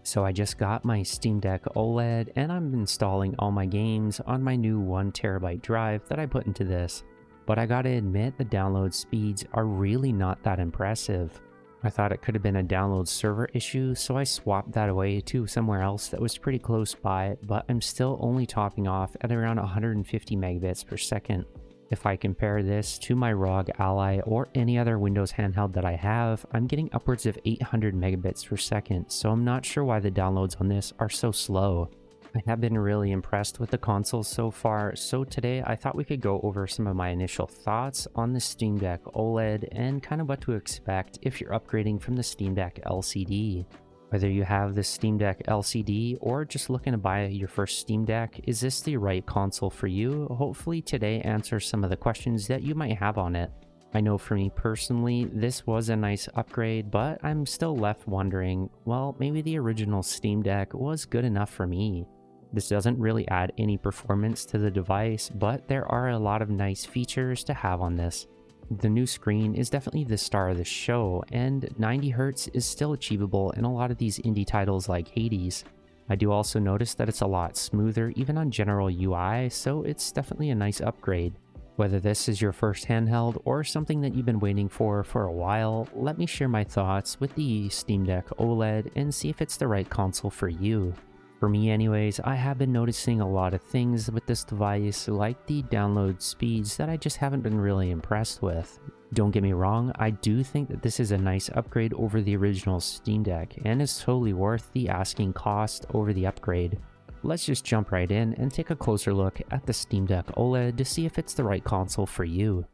So I just got my Steam Deck OLED and I'm installing all my games on my new 1 TB drive that I put into this. But I gotta admit the download speeds are really not that impressive. I thought it could have been a download server issue, so I swapped that away to somewhere else that was pretty close by, but I'm still only topping off at around 150 megabits per second. If I compare this to my ROG Ally or any other Windows handheld that I have, I'm getting upwards of 800 megabits per second, so I'm not sure why the downloads on this are so slow. I have been really impressed with the console so far, so today I thought we could go over some of my initial thoughts on the Steam Deck OLED and kind of what to expect if you're upgrading from the Steam Deck LCD. Whether you have the Steam Deck LCD or just looking to buy your first Steam Deck, is this the right console for you? Hopefully today answers some of the questions that you might have on it. I know for me personally, this was a nice upgrade, but I'm still left wondering, well, maybe the original Steam Deck was good enough for me. This doesn't really add any performance to the device, but there are a lot of nice features to have on this. The new screen is definitely the star of the show, and 90Hz is still achievable in a lot of these indie titles like Hades. I do also notice that it's a lot smoother even on general UI, so it's definitely a nice upgrade. Whether this is your first handheld or something that you've been waiting for a while, let me share my thoughts with the Steam Deck OLED and see if it's the right console for you. For me anyways, I have been noticing a lot of things with this device, like the download speeds that I just haven't been really impressed with. Don't get me wrong, I do think that this is a nice upgrade over the original Steam Deck, and is totally worth the asking cost over the upgrade. Let's just jump right in and take a closer look at the Steam Deck OLED to see if it's the right console for you.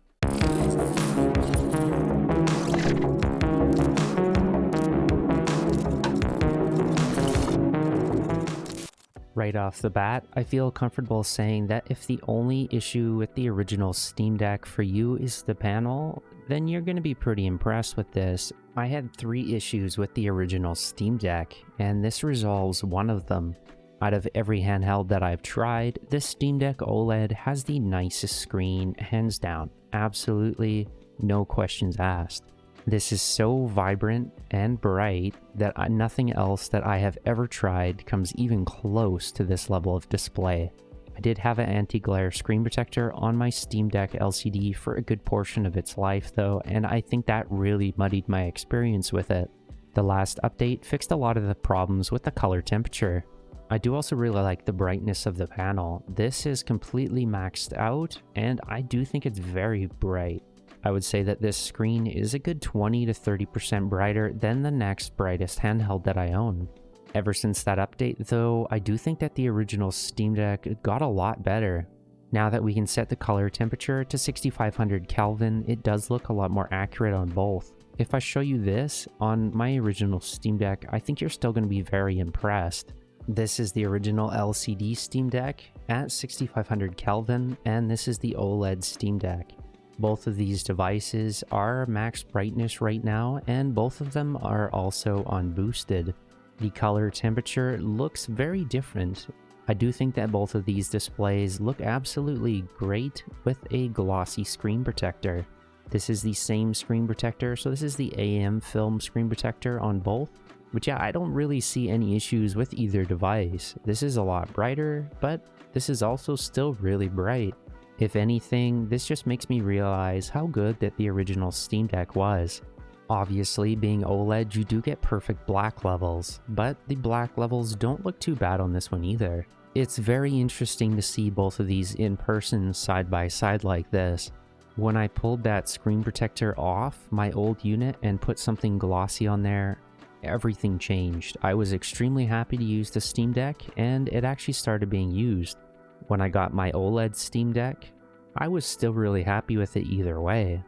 Right off the bat, I feel comfortable saying that if the only issue with the original Steam Deck for you is the panel, then you're going to be pretty impressed with this. I had 3 issues with the original Steam Deck, and this resolves one of them. Out of every handheld that I've tried, the Steam Deck OLED has the nicest screen, hands down. Absolutely no questions asked. This is so vibrant and bright that nothing else that I have ever tried comes even close to this level of display. I did have an anti-glare screen protector on my Steam Deck LCD for a good portion of its life though, and I think that really muddied my experience with it. The last update fixed a lot of the problems with the color temperature. I do also really like the brightness of the panel. This is completely maxed out, and I do think it's very bright. I would say that this screen is a good 20 to 30% brighter than the next brightest handheld that I own. Ever since that update though, I do think that the original Steam Deck got a lot better. Now that we can set the color temperature to 6500 Kelvin, it does look a lot more accurate on both. If I show you this on my original Steam Deck, I think you're still going to be very impressed. This is the original LCD Steam Deck at 6500 Kelvin, and this is the OLED Steam Deck. Both of these devices are max brightness right now, and both of them are also on boosted. The color temperature looks very different. I do think that both of these displays look absolutely great with a glossy screen protector. This is the same screen protector, so this is the AM film screen protector on both. But yeah, I don't really see any issues with either device. This is a lot brighter, but this is also still really bright. If anything, this just makes me realize how good that the original Steam Deck was. Obviously, being OLED, you do get perfect black levels, but the black levels don't look too bad on this one either. It's very interesting to see both of these in person side by side like this. When I pulled that screen protector off my old unit and put something glossy on there, everything changed. I was extremely happy to use the Steam Deck, and it actually started being used. When I got my OLED Steam Deck, I was still really happy with it either way.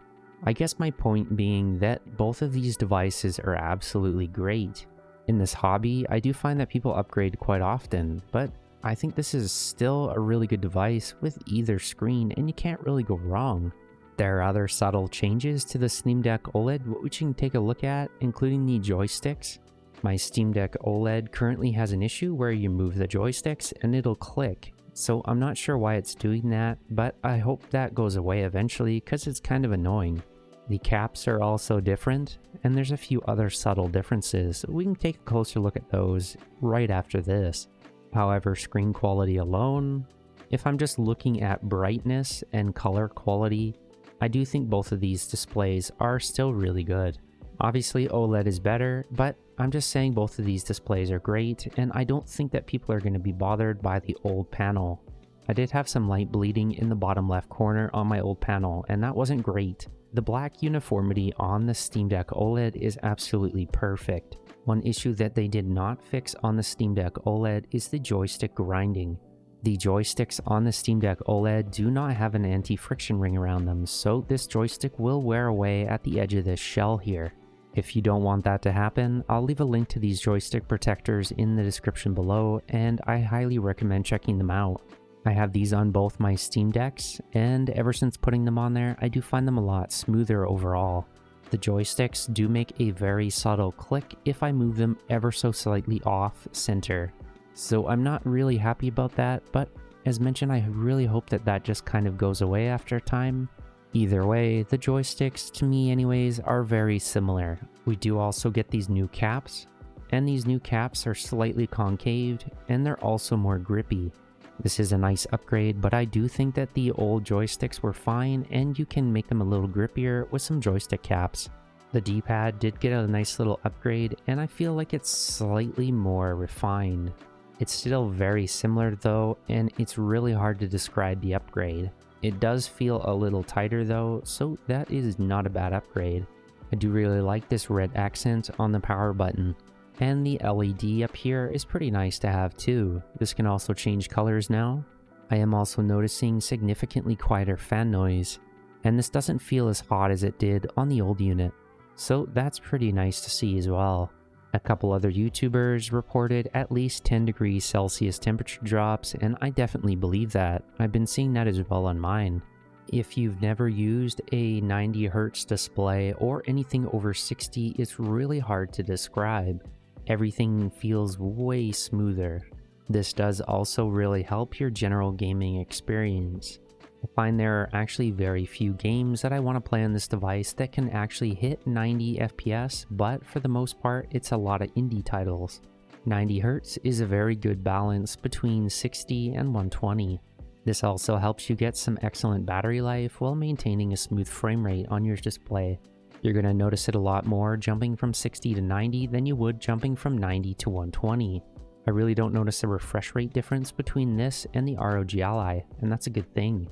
I guess my point being that both of these devices are absolutely great. In this hobby, I do find that people upgrade quite often, but I think this is still a really good device with either screen, and you can't really go wrong. There are other subtle changes to the Steam Deck OLED which you can take a look at, including the joysticks. My Steam Deck OLED currently has an issue where you move the joysticks and it'll click. So I'm not sure why it's doing that, but I hope that goes away eventually because it's kind of annoying. The caps are also different, and there's a few other subtle differences. We can take a closer look at those right after this. However, screen quality alone, if I'm just looking at brightness and color quality, I do think both of these displays are still really good. Obviously OLED is better, but I'm just saying both of these displays are great, and I don't think that people are going to be bothered by the old panel. I did have some light bleeding in the bottom left corner on my old panel, and that wasn't great. The black uniformity on the Steam Deck OLED is absolutely perfect. One issue that they did not fix on the Steam Deck OLED is the joystick grinding. The joysticks on the Steam Deck OLED do not have an anti-friction ring around them, so this joystick will wear away at the edge of this shell here. If you don't want that to happen, I'll leave a link to these joystick protectors in the description below, and I highly recommend checking them out. I have these on both my Steam Decks, and ever since putting them on there, I do find them a lot smoother overall. The joysticks do make a very subtle click if I move them ever so slightly off center. So I'm not really happy about that, but as mentioned, I really hope that that just kind of goes away after time. Either way, the joysticks, to me anyways, are very similar. We do also get these new caps, and these new caps are slightly concaved, and they're also more grippy. This is a nice upgrade, but I do think that the old joysticks were fine, and you can make them a little grippier with some joystick caps. The D-pad did get a nice little upgrade, and I feel like it's slightly more refined. It's still very similar though, and it's really hard to describe the upgrade. It does feel a little tighter though, so that is not a bad upgrade. I do really like this red accent on the power button. And the LED up here is pretty nice to have too. This can also change colors now. I am also noticing significantly quieter fan noise, and this doesn't feel as hot as it did on the old unit. So that's pretty nice to see as well. A couple other YouTubers reported at least 10 degrees Celsius temperature drops, and I definitely believe that. I've been seeing that as well on mine. If you've never used a 90Hz display or anything over 60, it's really hard to describe. Everything feels way smoother. This does also really help your general gaming experience. I find there are actually very few games that I want to play on this device that can actually hit 90 FPS, but for the most part, it's a lot of indie titles. 90Hz is a very good balance between 60 and 120. This also helps you get some excellent battery life while maintaining a smooth frame rate on your display. You're going to notice it a lot more jumping from 60 to 90 than you would jumping from 90 to 120. I really don't notice a refresh rate difference between this and the ROG Ally, and that's a good thing.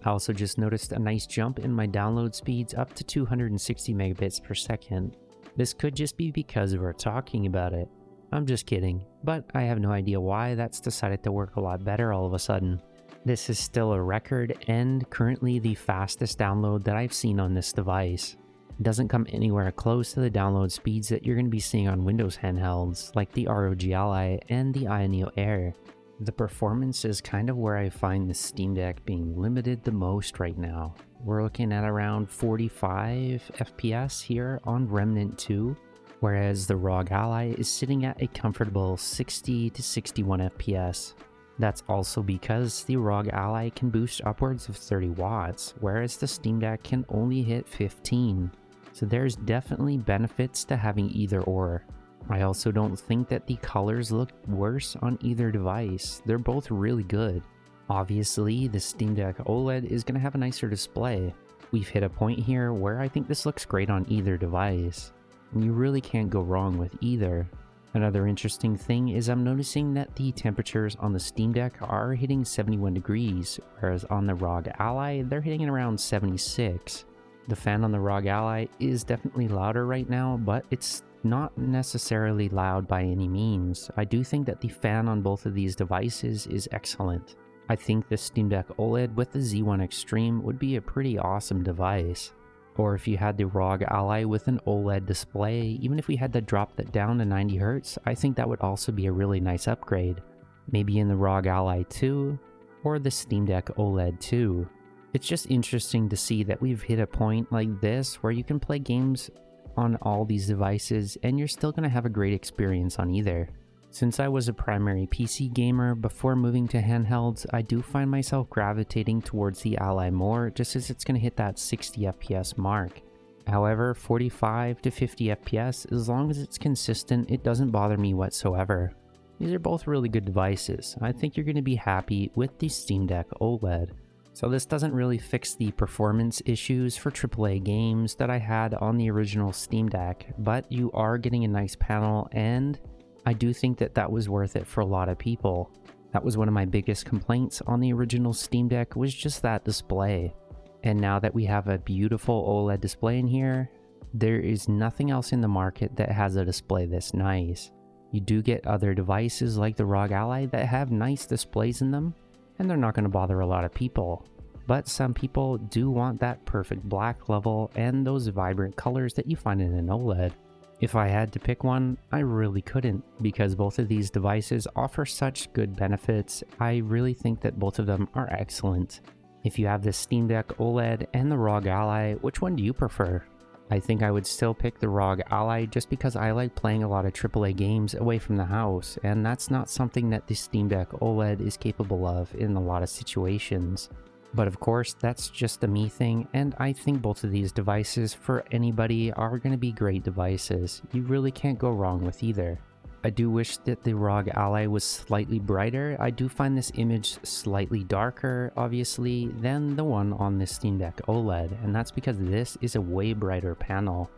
I also just noticed a nice jump in my download speeds up to 260 megabits per second. This could just be because we're talking about it. I'm just kidding, but I have no idea why that's decided to work a lot better all of a sudden. This is still a record and currently the fastest download that I've seen on this device. It doesn't come anywhere close to the download speeds that you're going to be seeing on Windows handhelds like the ROG Ally and the Neo Air. The performance is kind of where I find the Steam Deck being limited the most right now. We're looking at around 45 FPS here on Remnant 2, whereas the ROG Ally is sitting at a comfortable 60 to 61 FPS. That's also because the ROG Ally can boost upwards of 30 watts, whereas the Steam Deck can only hit 15. So there's definitely benefits to having either or. I also don't think that the colors look worse on either device. They're both really good. Obviously, the Steam Deck OLED is going to have a nicer display. We've hit a point here where I think this looks great on either device, and you really can't go wrong with either. Another interesting thing is I'm noticing that the temperatures on the Steam Deck are hitting 71 degrees, whereas on the ROG Ally, they're hitting around 76. The fan on the ROG Ally is definitely louder right now, but it's not necessarily loud by any means. I do think that the fan on both of these devices is excellent. I think the Steam Deck OLED with the Z1 Extreme would be a pretty awesome device. Or if you had the ROG Ally with an OLED display, even if we had to drop that down to 90Hz, I think that would also be a really nice upgrade. Maybe in the ROG Ally 2, or the Steam Deck OLED 2. It's just interesting to see that we've hit a point like this where you can play games on all these devices and you're still going to have a great experience on either. Since I was a primary PC gamer before moving to handhelds, I do find myself gravitating towards the Ally more just as it's going to hit that 60 FPS mark. However, 45 to 50 FPS, as long as it's consistent, it doesn't bother me whatsoever. These are both really good devices. I think you're going to be happy with the Steam Deck OLED. So this doesn't really fix the performance issues for AAA games that I had on the original Steam Deck, but you are getting a nice panel, and I do think that that was worth it for a lot of people. That was one of my biggest complaints on the original Steam Deck, was just that display. And now that we have a beautiful OLED display in here, there is nothing else in the market that has a display this nice. You do get other devices like the ROG Ally that have nice displays in them, and they're not going to bother a lot of people. But some people do want that perfect black level and those vibrant colors that you find in an OLED. If I had to pick one, I really couldn't, because both of these devices offer such good benefits. I really think that both of them are excellent. If you have the Steam Deck OLED and the ROG Ally, which one do you prefer? I think I would still pick the ROG Ally just because I like playing a lot of AAA games away from the house, and that's not something that the Steam Deck OLED is capable of in a lot of situations. But of course, that's just a me thing, and I think both of these devices for anybody are going to be great devices. You really can't go wrong with either. I do wish that the ROG Ally was slightly brighter. I do find this image slightly darker, obviously, than the one on the Steam Deck OLED, and that's because this is a way brighter panel.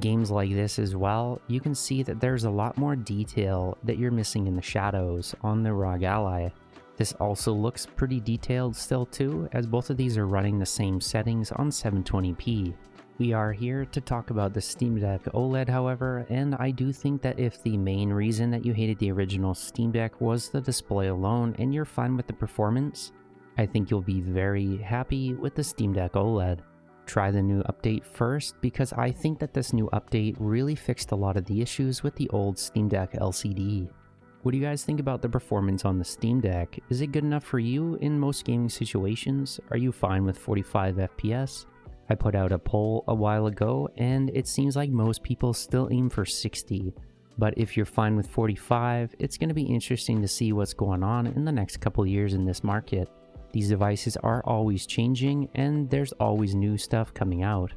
Games like this as well, you can see that there's a lot more detail that you're missing in the shadows on the ROG Ally. This also looks pretty detailed still too, as both of these are running the same settings on 720p. We are here to talk about the Steam Deck OLED, however, and I do think that if the main reason that you hated the original Steam Deck was the display alone and you're fine with the performance, I think you'll be very happy with the Steam Deck OLED. Try the new update first, because I think that this new update really fixed a lot of the issues with the old Steam Deck LCD. What do you guys think about the performance on the Steam Deck? Is it good enough for you in most gaming situations? Are you fine with 45 FPS? I put out a poll a while ago, and it seems like most people still aim for 60. But if you're fine with 45, it's going to be interesting to see what's going on in the next couple years in this market. These devices are always changing, and there's always new stuff coming out.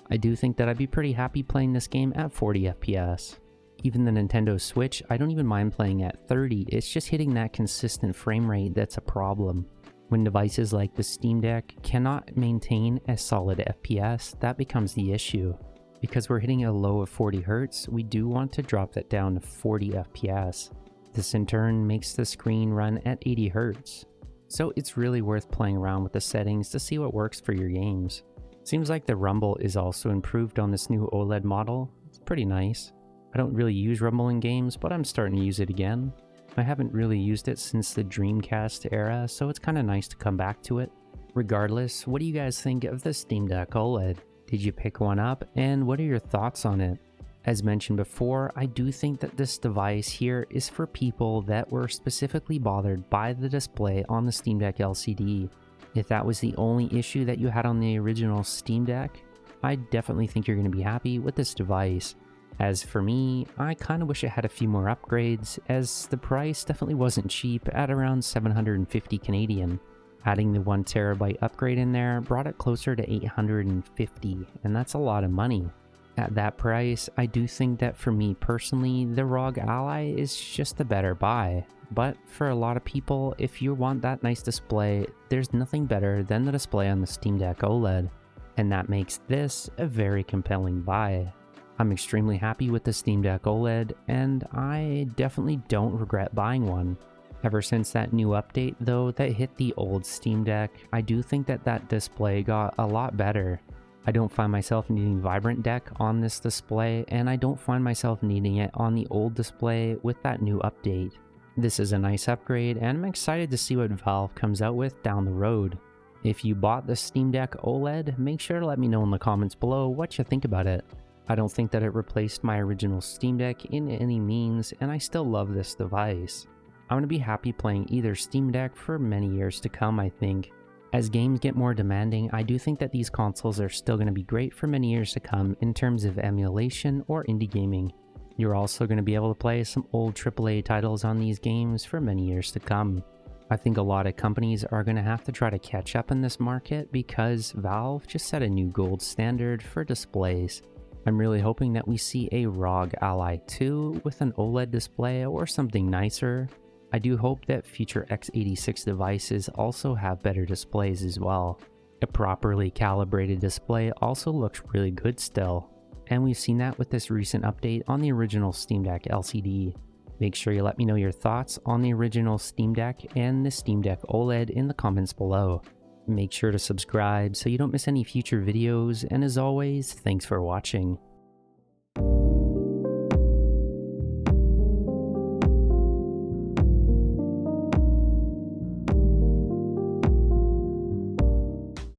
I do think that I'd be pretty happy playing this game at 40 FPS. Even the Nintendo Switch, I don't even mind playing at 30, it's just hitting that consistent frame rate that's a problem. When devices like the Steam Deck cannot maintain a solid FPS, that becomes the issue. Because we're hitting a low of 40 Hz, we do want to drop that down to 40 FPS. This in turn makes the screen run at 80 Hz. So it's really worth playing around with the settings to see what works for your games. Seems like the rumble is also improved on this new OLED model. It's pretty nice. I don't really use rumble in games, but I'm starting to use it again. I haven't really used it since the Dreamcast era, so it's kind of nice to come back to it. Regardless, what do you guys think of the Steam Deck OLED? Did you pick one up, and what are your thoughts on it? As mentioned before, I do think that this device here is for people that were specifically bothered by the display on the Steam Deck LCD. If that was the only issue that you had on the original Steam Deck, I definitely think you're going to be happy with this device. As for me, I kind of wish it had a few more upgrades, as the price definitely wasn't cheap at around 750 Canadian. Adding the 1TB upgrade in there brought it closer to 850, and that's a lot of money. At that price, I do think that for me personally, the ROG Ally is just the better buy. But for a lot of people, if you want that nice display, there's nothing better than the display on the Steam Deck OLED, and that makes this a very compelling buy. I'm extremely happy with the Steam Deck OLED, and I definitely don't regret buying one. Ever since that new update though that hit the old Steam Deck, I do think that that display got a lot better. I don't find myself needing Vibrant Deck on this display, and I don't find myself needing it on the old display with that new update. This is a nice upgrade, and I'm excited to see what Valve comes out with down the road. If you bought the Steam Deck OLED, make sure to let me know in the comments below what you think about it. I don't think that it replaced my original Steam Deck in any means, and I still love this device. I'm going to be happy playing either Steam Deck for many years to come, I think. As games get more demanding, I do think that these consoles are still going to be great for many years to come in terms of emulation or indie gaming. You're also going to be able to play some old AAA titles on these games for many years to come. I think a lot of companies are going to have to try to catch up in this market because Valve just set a new gold standard for displays. I'm really hoping that we see a ROG Ally 2 with an OLED display or something nicer. I do hope that future x86 devices also have better displays as well. A properly calibrated display also looks really good still, and we've seen that with this recent update on the original Steam Deck LCD. Make sure you let me know your thoughts on the original Steam Deck and the Steam Deck OLED in the comments below. Make sure to subscribe so you don't miss any future videos, and as always, thanks for watching.